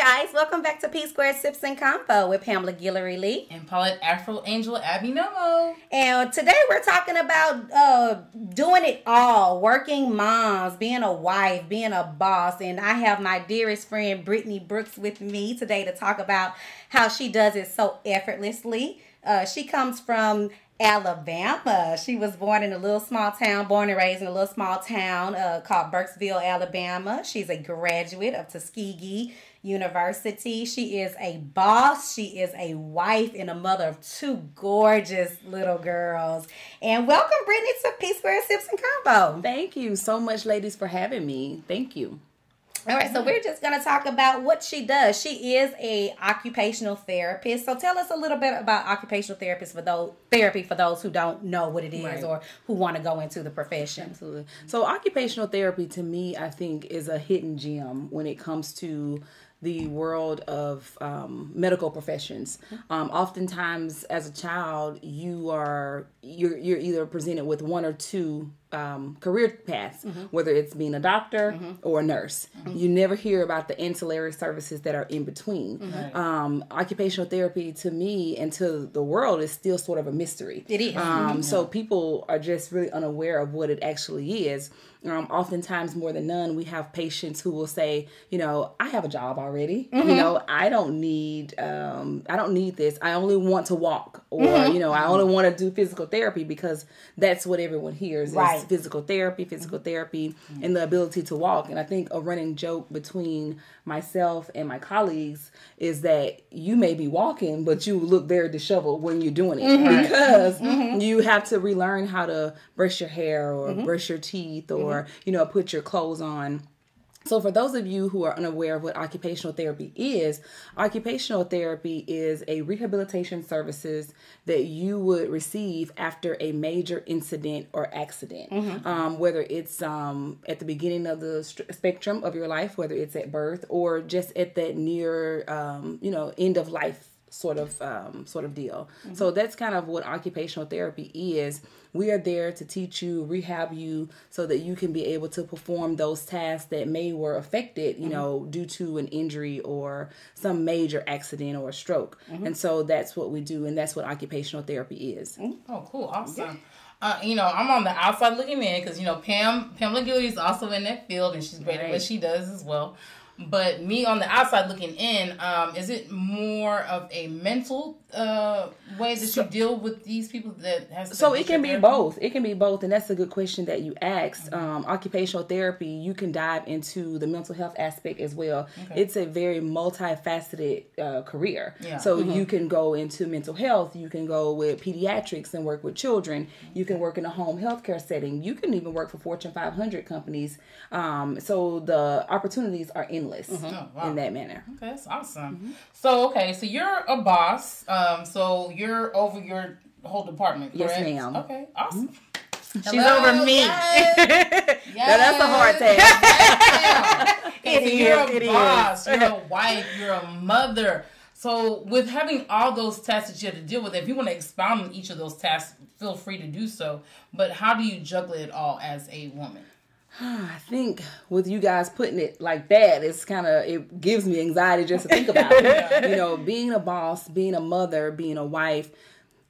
guys, welcome back to P Squared Sips&Convo with Pamela Guillory Lee and Paulette Afro Angel Abby Nomo. And today we're talking about doing it all, working moms, being a wife, being a boss. And I have my dearest friend Brittany Brooks with me today to talk about how she does it so effortlessly. She comes from Alabama. She was born and raised in a little small town called Burkesville, Alabama. She's a graduate of Tuskegee University. She is a boss. She is a wife and a mother of two gorgeous little girls. And welcome, Brittany, to P Squared Sips&Convo. Thank you so much, ladies, for having me. Thank you. All right, so we're just going to talk about what she does. She is a occupational therapist. So tell us a little bit about occupational therapy for those who don't know what it is, right, or who want to go into the profession. Absolutely. So occupational therapy, to me, I think is a hidden gem when it comes to the world of medical professions. Oftentimes, as a child, you're either presented with one or two career paths, whether it's being a doctor or a nurse. You never hear about the ancillary services that are in between. Occupational therapy, to me and to the world, is still sort of a mystery. It is. So people are just really unaware of what it actually is. Oftentimes, more than none, we have patients who will say, I have a job already. I don't need this. I only want to walk, or I only want to do physical therapy, because that's what everyone hears, right, is physical therapy, and the ability to walk. And I think a running joke between myself and my colleagues is that you may be walking, but you look very disheveled when you're doing it, because you have to relearn how to brush your hair or brush your teeth or put your clothes on. So for those of you who are unaware of what occupational therapy is a rehabilitation services that you would receive after a major incident or accident, whether it's at the beginning of the spectrum of your life, whether it's at birth or just at that near, end of life sort of deal. So that's kind of what occupational therapy is. We are there to teach you, rehab you, so that you can be able to perform those tasks that were affected, due to an injury or some major accident or a stroke. And so that's what we do, and that's what occupational therapy is. Oh, cool. Awesome. Yeah. I'm on the outside looking in because, Pamela Guillory is also in that field, and she's great at what she does as well. But me on the outside looking in, is it more of a mental way that you deal with these people that has to... So it can be both. It can be both, and that's a good question that you asked. Occupational therapy, you can dive into the mental health aspect as well. Okay. It's a very multifaceted career. Yeah. So you can go into mental health, you can go with pediatrics and work with children, you can work in a home healthcare setting, you can even work for Fortune 500 companies. So the opportunities are endless. In that manner. Okay, that's awesome. So you're a boss. So you're over your whole department, correct? Yes, ma'am. Okay, awesome. She's over me. Yes. Now that's a hard task. You're a boss. You're a wife. You're a mother. So with having all those tasks that you have to deal with, if you want to expound on each of those tasks, feel free to do so. But how do you juggle it all as a woman? I think with you guys putting it like that, it gives me anxiety just to think about it. Being a boss, being a mother, being a wife,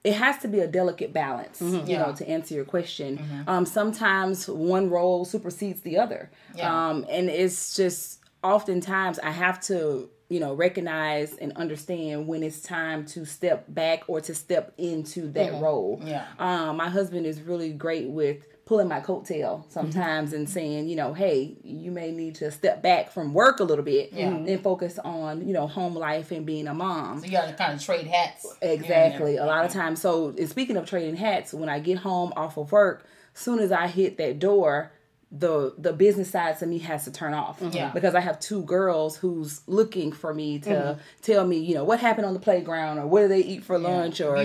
it has to be a delicate balance, to answer your question. Sometimes one role supersedes the other. Yeah. And it's just oftentimes I have to, recognize and understand when it's time to step back or to step into that role. Yeah. My husband is really great with pulling my coattail sometimes and saying, hey, you may need to step back from work a little bit and focus on, home life and being a mom. So you got to kind of trade hats. Exactly. A lot of times. So speaking of trading hats, when I get home off of work, soon as I hit that door, the business side to me has to turn off because I have two girls who's looking for me to tell me, what happened on the playground or what do they eat for lunch or,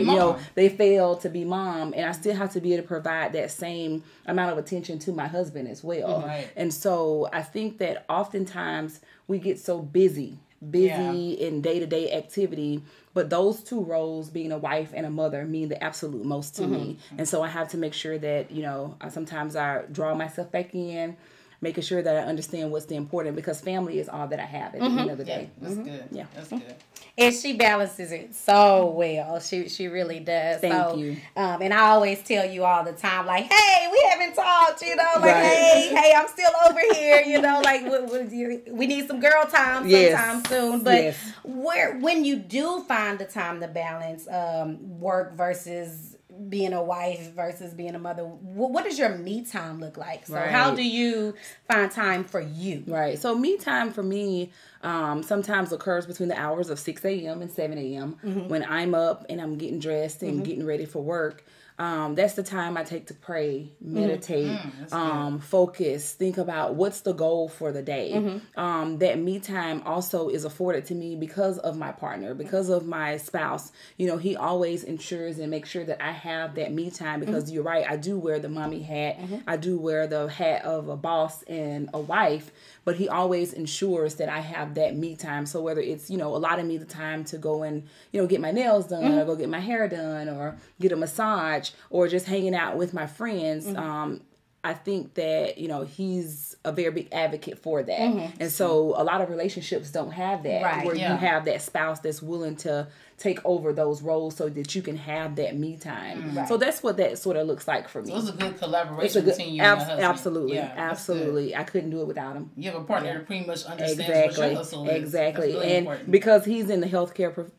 they failed to be mom. And I still have to be able to provide that same amount of attention to my husband as well. Right. And so I think that oftentimes we get so busy in day-to-day activity, but those two roles, being a wife and a mother, mean the absolute most to me. And so I have to make sure that, sometimes I draw myself back in. making sure that I understand what's the important, because family is all that I have at the end of the day. That's good. Yeah, that's good. And she balances it so well. She really does. Thank you. And I always tell you all the time, like, hey, we haven't talked, like, hey, I'm still over here, like, we need some girl time sometime soon. But when you do find the time to balance work versus being a wife versus being a mother, what does your me time look like? So how do you find time for you? Right. So me time for me sometimes occurs between the hours of 6 a.m. and 7 a.m. When I'm up and I'm getting dressed and getting ready for work. That's the time I take to pray, meditate, focus, think about what's the goal for the day. That me time also is afforded to me because of my partner, because of my spouse. He always ensures and makes sure that I have that me time, because you're right, I do wear the mommy hat. I do wear the hat of a boss and a wife, but he always ensures that I have that me time. So whether it's, allotting me the time to go and, get my nails done or go get my hair done or get a massage or just hanging out with my friends, I think that, he's a very big advocate for that. And so a lot of relationships don't have that, where you have that spouse that's willing to take over those roles so that you can have that me time. So that's what that sort of looks like for me. So it's a good collaboration between you and your husband. Absolutely. Absolutely. I couldn't do it without him. You have a partner that pretty much understands what your hustle is. Exactly. Really and important. Because he's in the healthcare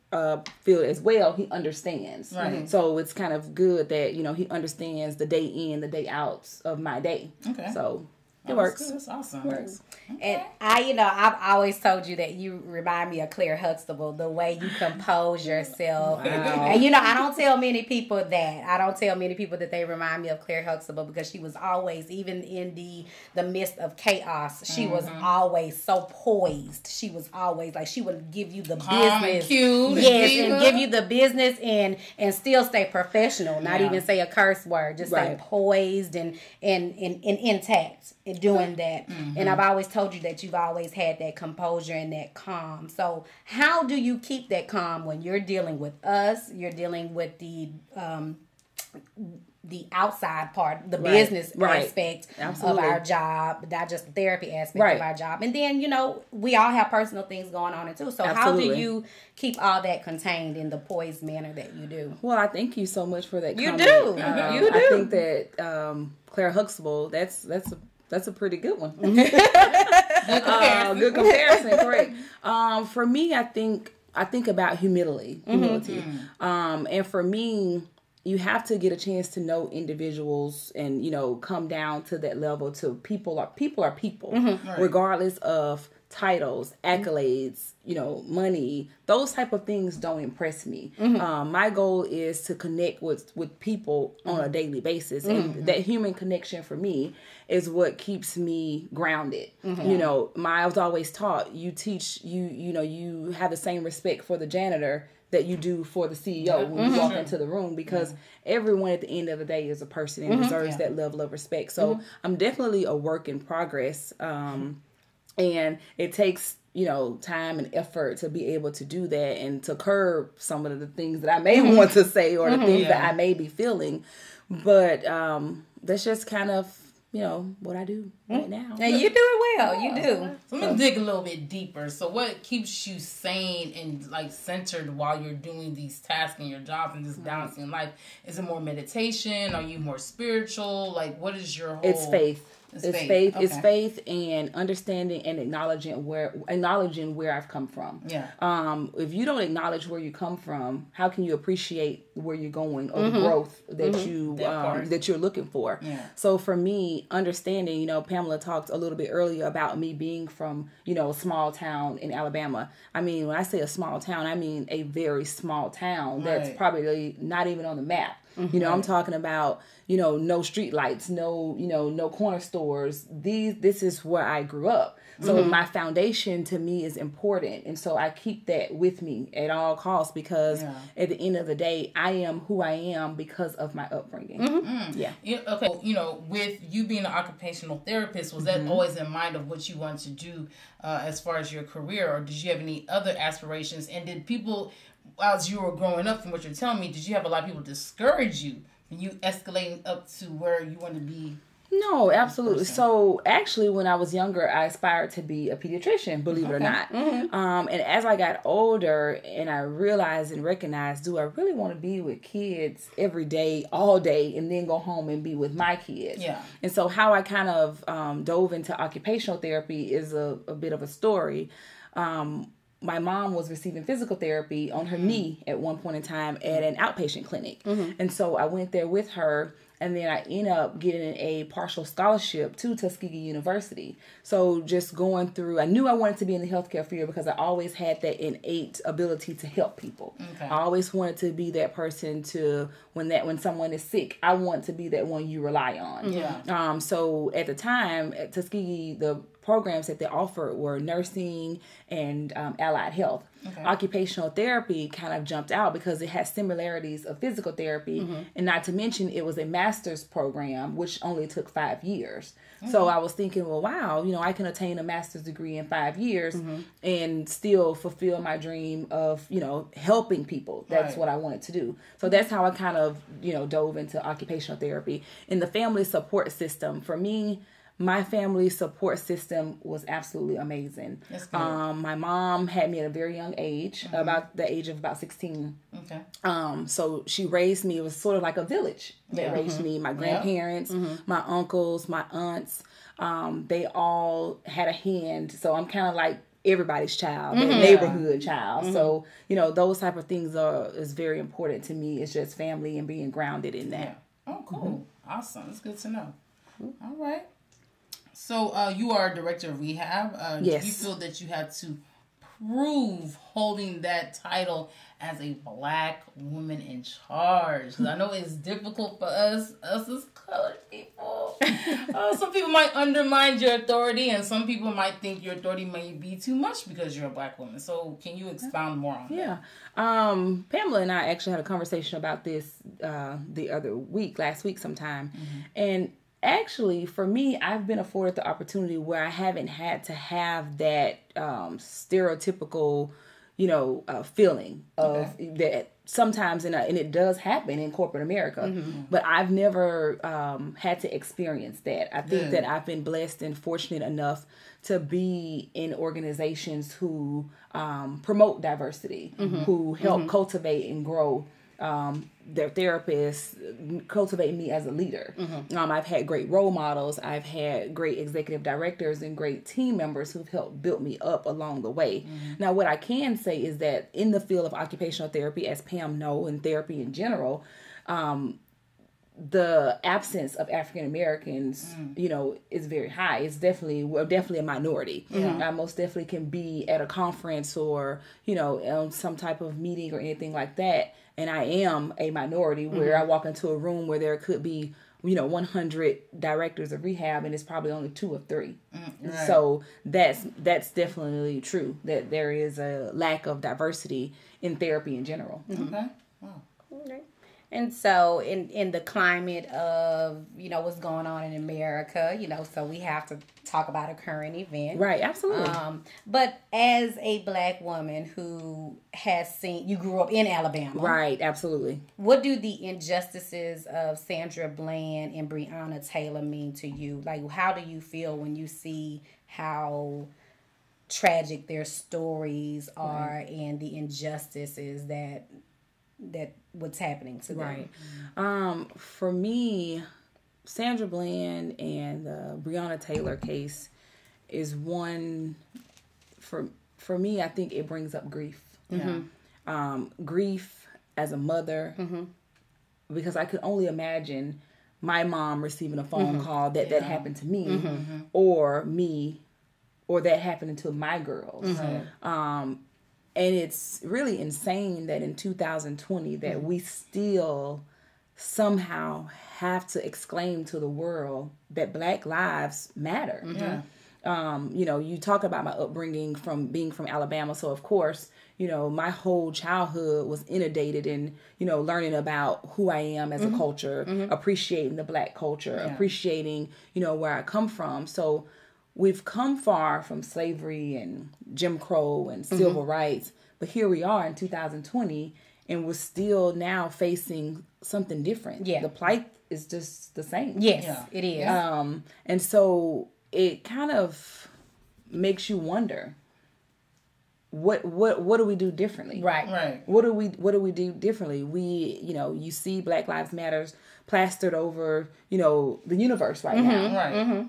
field as well, he understands. So it's kind of good that, he understands the day in, the day out of my day. Okay. So it works. That's awesome. It works. And I've always told you that you remind me of Claire Huxtable, the way you compose yourself. Wow. And I don't tell many people that. I don't tell many people that they remind me of Claire Huxtable, because she was always, even in the midst of chaos, she was always so poised. She was always like, she would give you the calm business. And cute. Yes, and give you the business and still stay professional, not even say a curse word, just stay poised and intact in doing that. And I've always told you that you've always had that composure and that calm. So how do you keep that calm when you're dealing with us, you're dealing with the outside part, the business aspect of our job, not just the therapy aspect of our job. And then, we all have personal things going on too. So how do you keep all that contained in the poised manner that you do? Well, I thank you so much for that comment. You do. I think that Claire Huxtable, that's a pretty good one. Good comparison. Great. For me, I think about humility. And for me, you have to get a chance to know individuals and, come down to that level to people are people, regardless of titles, accolades, money. Those type of things don't impress me. My goal is to connect with people on a daily basis. And that human connection for me is what keeps me grounded. I was always taught, you have the same respect for the janitor that you do for the CEO when you walk into the room, because everyone at the end of the day is a person and deserves that level of respect. So I'm definitely a work in progress. And it takes, time and effort to be able to do that and to curb some of the things that I may want to say or the things that I may be feeling. But that's just kind of, what I do right now. And you do it well. You do. So let me dig a little bit deeper. So what keeps you sane and centered while you're doing these tasks in your job and this balancing life? Is it more meditation? Are you more spiritual? What is your whole... It's faith. It's faith. Okay. It's faith and understanding and acknowledging where I've come from. Yeah. If you don't acknowledge where you come from, how can you appreciate where you're going or the growth that that you're looking for? Yeah. So for me, understanding, Pamela talked a little bit earlier about me being from, a small town in Alabama. I mean, when I say a small town, I mean a very small town that's probably not even on the map. I'm talking about, no street lights, no corner stores. This is where I grew up. So my foundation to me is important. And so I keep that with me at all costs, because at the end of the day, I am who I am because of my upbringing. Yeah. Okay. With you being an occupational therapist, was that always in mind of what you wanted to do as far as your career, or did you have any other aspirations? And did people, as you were growing up, from what you're telling me, did you have a lot of people discourage you when you escalating up to where you want to be? No, absolutely. So actually, when I was younger, I aspired to be a pediatrician, believe it or not. And as I got older and I realized and recognized, do I really want to be with kids every day, all day, and then go home and be with my kids? Yeah. And so how I kind of dove into occupational therapy is a bit of a story. My mom was receiving physical therapy on her knee at one point in time at an outpatient clinic. And so I went there with her, and then I ended up getting a partial scholarship to Tuskegee University. So just going through, I knew I wanted to be in the healthcare field because I always had that innate ability to help people. I always wanted to be that person to, when someone is sick, I want to be that one you rely on. So at the time, at Tuskegee, the programs that they offered were nursing and allied health. Occupational therapy kind of jumped out because it has similarities of physical therapy, and not to mention it was a master's program, which only took 5 years. So I was thinking, well, wow, I can attain a master's degree in 5 years and still fulfill my dream of, helping people. That's what I wanted to do. So that's how I kind of, dove into occupational therapy. And the family support system, for me, my family support system was absolutely amazing. That's good. My mom had me at a very young age, about the age of about 16. So she raised me. It was sort of like a village that raised me. My grandparents, my uncles, my aunts, they all had a hand. So I'm kind of like everybody's child, their neighborhood child. So, those type of things is very important to me. It's just family and being grounded in that. Oh, cool. Awesome. That's good to know. All right. So you are a director of rehab. Yes. Do you feel that you had to prove holding that title as a Black woman in charge? 'Cause I know it's difficult for us as colored people. Some people might undermine your authority, and some people might think your authority may be too much because you're a Black woman. So can you expound more on that? Pamela and I actually had a conversation about this last week sometime. And actually, for me, I've been afforded the opportunity where I haven't had to have that stereotypical, feeling of that sometimes, and it does happen in corporate America, but I've never had to experience that. I think that I've been blessed and fortunate enough to be in organizations who promote diversity, who help cultivate and grow their therapists, cultivate me as a leader. I've had great role models. I've had great executive directors and great team members who've helped build me up along the way. Now, what I can say is that in the field of occupational therapy, as Pam knows, and therapy in general, the absence of African Americans, is very high. We're definitely a minority. I most definitely can be at a conference or, on some type of meeting or anything like that, and I am a minority where I walk into a room where there could be, 100 directors of rehab, and it's probably only 2 or 3. Right. So that's definitely true, that there is a lack of diversity in therapy in general. Okay. Wow. Okay. And so in the climate of, what's going on in America, so we have to talk about a current event. Right, absolutely. But as a Black woman who you grew up in Alabama. Right, absolutely. What do the injustices of Sandra Bland and Breonna Taylor mean to you? Like, how do you feel when you see how tragic their stories are and the injustices that what's happening to them? Right. For me, Sandra Bland and the Breonna Taylor case is one, for me, I think it brings up grief. Grief as a mother, because I could only imagine my mom receiving a phone call that happened to me, or that happened to my girls. And it's really insane that in 2020 that we still somehow have to exclaim to the world that Black lives matter. You talk about my upbringing from being from Alabama. So of course, my whole childhood was inundated in, learning about who I am as a culture, appreciating the Black culture, appreciating, where I come from. So we've come far from slavery and Jim Crow and civil rights, but here we are in 2020, and we're still now facing something different. The plight is just the same. Yes, it is. And so it kind of makes you wonder, what do we do differently? Right. What do we do differently? We, you see Black Lives Matters plastered over, the universe right now. Right.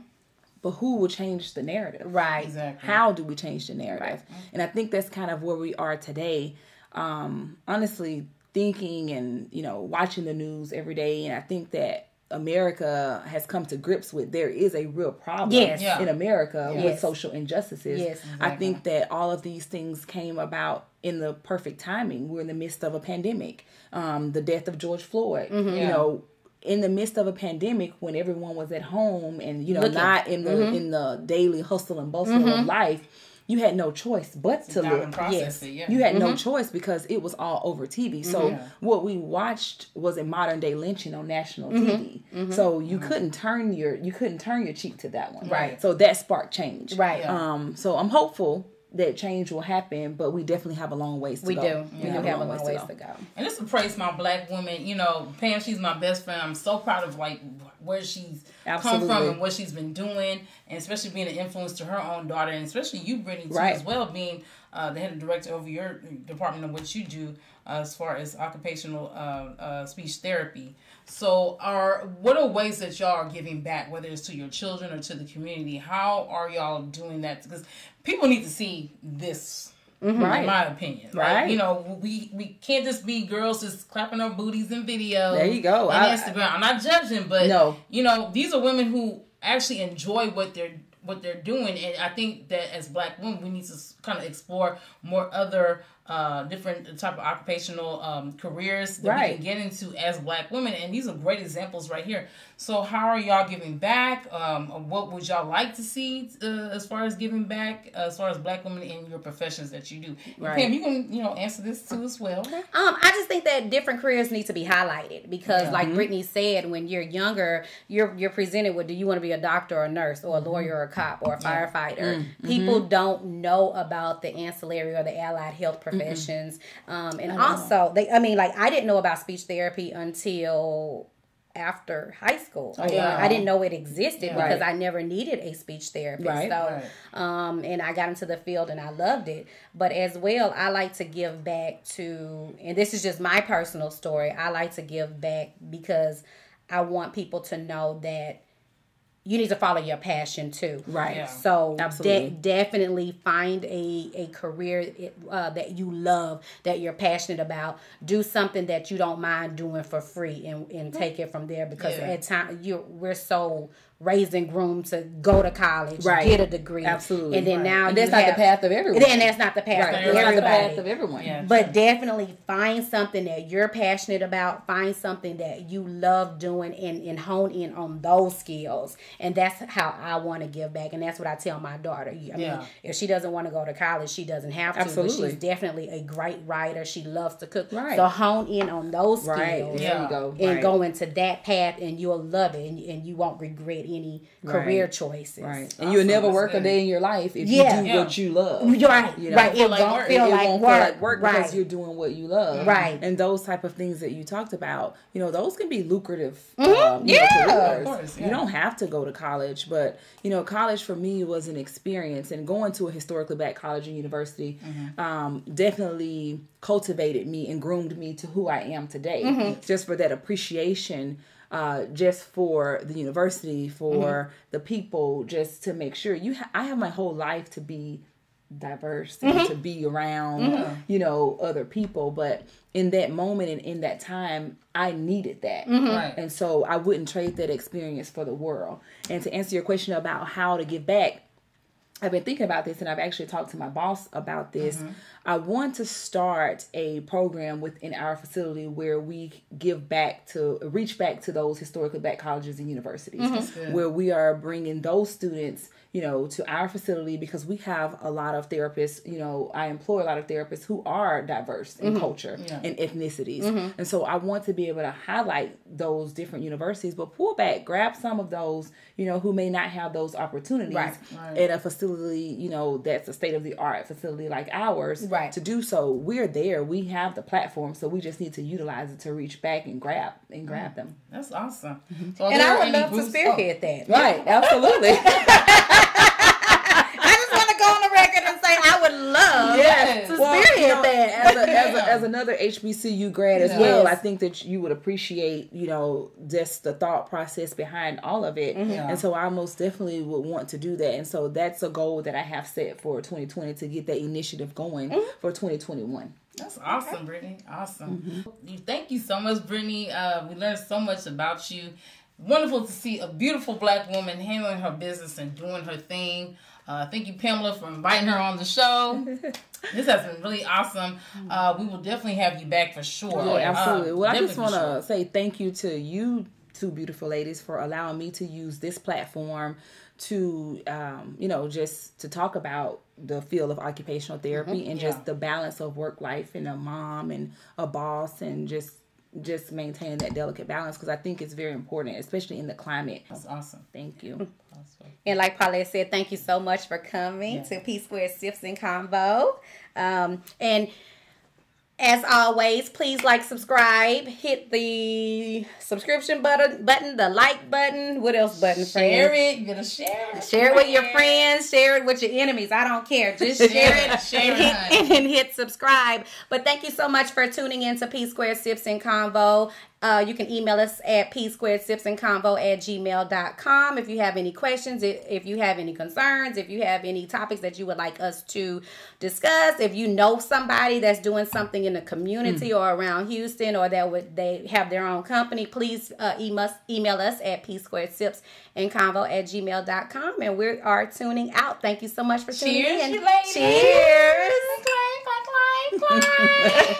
But who will change the narrative? Right. Exactly. How do we change the narrative? Right. And I think that's kind of where we are today. Honestly, thinking and, watching the news every day. And I think that America has come to grips with there is a real problem in America with social injustices. Yes, exactly. I think that all of these things came about in the perfect timing. We're in the midst of a pandemic. The death of George Floyd, in the midst of a pandemic when everyone was at home and, not in the daily hustle and bustle of life. You had no choice but to look. Yes. You had no choice because it was all over TV. So what we watched was a modern day lynching on national TV. So you couldn't turn your cheek to that one. Right. So that sparked change. Right. So I'm hopeful that change will happen, but we definitely have a long ways to go. We do have a long ways to go. And just to praise my Black woman, Pam, she's my best friend. I'm so proud of where she's come from and what she's been doing, and especially being an influence to her own daughter, and especially you, Brittany, too, as well, being the head director over your department of what you do as far as occupational speech therapy. So what are ways that y'all are giving back, whether it's to your children or to the community? How are y'all doing that? Because people need to see this, in my opinion. Right. We can't just be girls just clapping our booties in videos. There you go. On Instagram. I'm not judging, but no. These are women who actually enjoy what they're doing, and I think that as Black women, we need to kind of explore more other different type of occupational careers that we can get into as Black women, and these are great examples right here. So how are y'all giving back? What would y'all like to see as far as giving back, as far as Black women in your professions that you do? Right. Pam, you can answer this too as well. I just think that different careers need to be highlighted because, like Brittany said, when you're younger, you're presented with, do you want to be a doctor or a nurse or a lawyer or a cop or a firefighter? People don't know about the ancillary or the allied health professions, and also I didn't know about speech therapy until after high school. I didn't know it existed because I never needed a speech therapist. And I got into the field and I loved it. But as well, I like to give back to, and this is just my personal story, I like to give back because I want people to know that you need to follow your passion too. Right. Yeah. So definitely find a career that you love, that you're passionate about. Do something that you don't mind doing for free and take it from there, because at times we're so raised and groomed to go to college, get a degree. Absolutely. And then now that's not the path of everyone. Then that's not the path of everybody. That's not the path of everyone. Yeah, but definitely find something that you're passionate about. Find something that you love doing and hone in on those skills. And that's how I want to give back. And that's what I tell my daughter. I mean, if she doesn't want to go to college, she doesn't have to. Absolutely. But she's definitely a great writer. She loves to cook. Right. So hone in on those skills. There you go. And go into that path, and you'll love it, and you won't regret any career choices. Right. And you'll never work a day in your life if you do what you love. Right. Right. It won't feel like work because you're doing what you love. Right. And those type of things that you talked about, those can be lucrative. Of course. You don't have to go to college, but college for me was an experience, and going to a historically Black college and university definitely cultivated me and groomed me to who I am today. Just for that appreciation, just for the university, for the people, just to make sure I have my whole life to be diverse and to be around, other people. But in that moment and in that time, I needed that. Right. And so I wouldn't trade that experience for the world. And to answer your question about how to give back, I've been thinking about this, and I've actually talked to my boss about this. I want to start a program within our facility where we reach back to those historically Black colleges and universities, where we are bringing those students, to our facility, because we have a lot of therapists, I employ a lot of therapists who are diverse in culture and ethnicities. And so I want to be able to highlight those different universities, but pull back, grab some of those, who may not have those opportunities at a facility, that's a state-of-the-art facility like ours. To do so, we're there. We have the platform, so we just need to utilize it to reach back and grab them. That's awesome. So and I would love to spearhead that. Right, absolutely. I just want to go on the record and say I would love to spearhead that. As another HBCU grad as well, I think that you would appreciate, just the thought process behind all of it. And so I most definitely would want to do that. And so that's a goal that I have set for 2020, to get that initiative going for 2021. That's awesome, Brittany. Awesome. Thank you so much, Brittany. We learned so much about you. Wonderful to see a beautiful Black woman handling her business and doing her thing. Thank you, Pamela, for inviting her on the show. This has been really awesome. We will definitely have you back for sure. Yeah, absolutely. Well, I just want to say thank you to you two beautiful ladies for allowing me to use this platform to, just to talk about the field of occupational therapy and just the balance of work life and a mom and a boss, and just maintaining that delicate balance, because I think it's very important, especially in the climate. That's awesome. Thank you. And like Paulette said, thank you so much for coming to P Squared Sips&Convo. And as always, please subscribe, hit the subscription button, the like button. What else button, friends? Share it. You're going to share it. Share it with your friends. Share it with your enemies. I don't care. Just share it and hit subscribe. But thank you so much for tuning in to P Squared Sips&Convo. You can email us at psquaredsipsandconvo@gmail.com if you have any questions, if you have any concerns, if you have any topics that you would like us to discuss, if you know somebody that's doing something in the community or around Houston, or they have their own company, please email us at psquaredsipsandconvo@gmail.com. And we are tuning out. Thank you so much for tuning in. Cheers, you ladies. Cheers. Clang, clang, clang, clang.